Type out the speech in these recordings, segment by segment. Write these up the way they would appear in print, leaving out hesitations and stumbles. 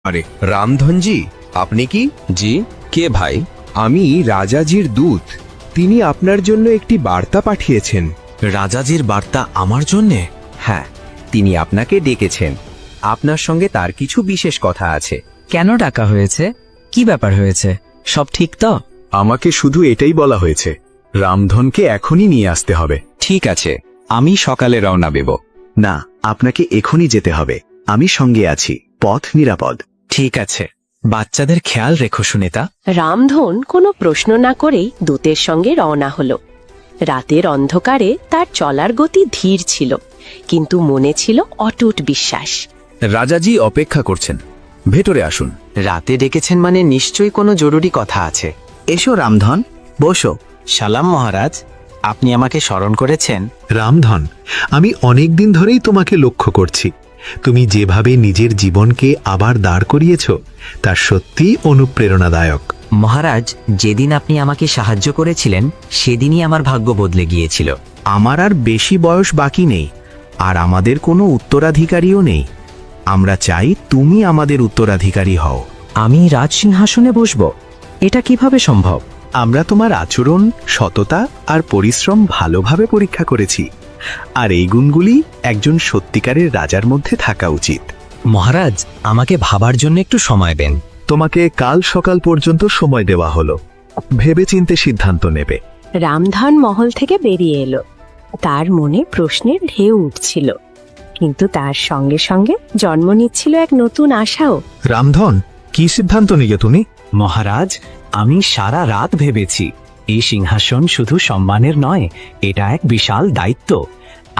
আরে রামধনজি, আপনি কি? জি, কে ভাই? আমি রাজাজির দূত। তিনি আপনার জন্য একটি বার্তা পাঠিয়েছেন। রাজাজির বার্তা আমার জন্যে? হ্যাঁ, তিনি আপনাকে ডেকেছেন। আপনার সঙ্গে তার কিছু বিশেষ কথা আছে। কেন ডাকা হয়েছে? কি ব্যাপার হয়েছে? সব ঠিক তো? আমাকে শুধু এটাই বলা হয়েছে, রামধনকে এখনই নিয়ে আসতে হবে। ঠিক আছে, আমি সকালে রওনা দেব। না, আপনাকে এখনই যেতে হবে। আমি সঙ্গে আছি, পথ নিরাপদ। ঠিক আছে, বাচ্চাদের খেয়াল রেখো সুনেতা। রামধন কোনো প্রশ্ন না করেই দূতের সঙ্গে রওনা হলো। রাতের অন্ধকারে তার চলার গতি ধীর ছিল, কিন্তু মনে ছিল অটুট বিশ্বাস। রাজাজি অপেক্ষা করছেন, ভেতরে আসুন। রাতে ডেকেছেন মানে নিশ্চয়ই কোনো জরুরি কথা আছে। এসো রামধন, বসো। সালাম মহারাজ, আপনি আমাকে স্মরণ করেছেন? রামধন, আমি অনেক দিন ধরেই তোমাকে লক্ষ্য করছি। তুমি যেভাবে নিজের জীবনকে আবার দাঁড় করিয়েছ, তা সত্যিই অনুপ্রেরণাদায়ক। মহারাজ, যেদিন আপনি আমাকে সাহায্য করেছিলেন সেদিনই আমার ভাগ্য বদলে গিয়েছিল। আমার আর বেশি বয়স বাকি নেই, আর আমাদের কোনো উত্তরাধিকারীও নেই। আমরা চাই তুমি আমাদের উত্তরাধিকারী হও। আমি রাজসিংহাসনে বসব? এটা কিভাবে সম্ভব? আমরা তোমার আচরণ, সততা আর পরিশ্রম ভালোভাবে পরীক্ষা করেছি, আর এই গুণগুলি একজন সত্যিকারের রাজার মধ্যে থাকা উচিত। মহারাজ, আমাকে ভাবার জন্য একটু সময় দেন। তোমাকে কাল সকাল পর্যন্ত সময় দেওয়া হলো, ভেবেচিন্তে সিদ্ধান্ত নেবে। রামধন মহল থেকে বেরিয়ে এলো। তার মনে প্রশ্নের ঢেউ উঠছিল, কিন্তু তার সঙ্গে সঙ্গে জন্ম নিচ্ছিল এক নতুন আশাও। রামধন, কি সিদ্ধান্ত নিলে তুমি? মহারাজ, আমি সারা রাত ভেবেছি, এই সিংহাসন শুধু সম্মানের নয়, এটা এক বিশাল দায়িত্ব।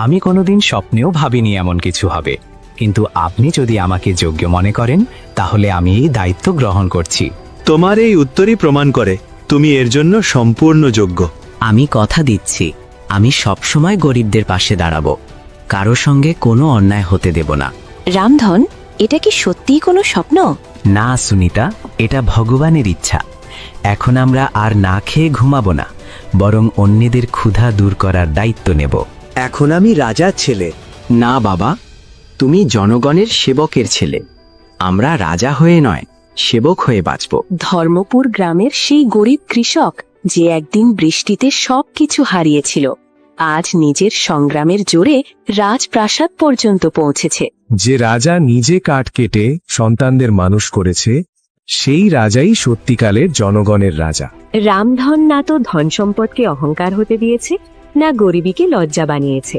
আমি কোনোদিন স্বপ্নেও ভাবিনি এমন কিছু হবে, কিন্তু আপনি যদি আমাকে যোগ্য মনে করেন তাহলে আমি এই দায়িত্ব গ্রহণ করছি। তোমার এই উত্তরই প্রমাণ করে তুমি এর জন্য সম্পূর্ণ যোগ্য। আমি কথা দিচ্ছি, আমি সবসময় গরিবদের পাশে দাঁড়াবো, কারো সঙ্গে কোনো অন্যায় হতে দেব না। রামধন, এটা কি সত্যিই কোনো স্বপ্ন? না সুনিতা, এটা ভগবানের ইচ্ছা। এখন আমরা আর না খেয়ে ঘুমাবো না, বরং অন্যদের ক্ষুধা দূর করার দায়িত্ব নেব। এখন আমি রাজার ছেলে। না বাবা, তুমি জনগণের সেবকের ছেলে। আমরা রাজা হয়ে নয়, সেবক হয়ে বাঁচব। ধর্মপুর গ্রামের সেই গরিব কৃষক, যে একদিন বৃষ্টিতে সবকিছু হারিয়েছিল, আজ নিজের সংগ্রামের জোরে রাজপ্রাসাদ পর্যন্ত পৌঁছেছে। যে রাজা নিজে কাঠ কেটে সন্তানদের মানুষ করেছে, সেই রাজাই সত্যিকালের জনগণের রাজা। রামধন না তো ধন সম্পদকে অহংকার হতে দিয়েছে, না গরিবীকে লজ্জা বানিয়েছে।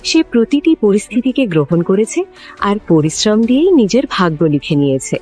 সে প্রতিটি পরিস্থিতিকে গ্রহণ করেছে আর পরিশ্রম দিয়েই নিজের ভাগ্য লিখে নিয়েছে।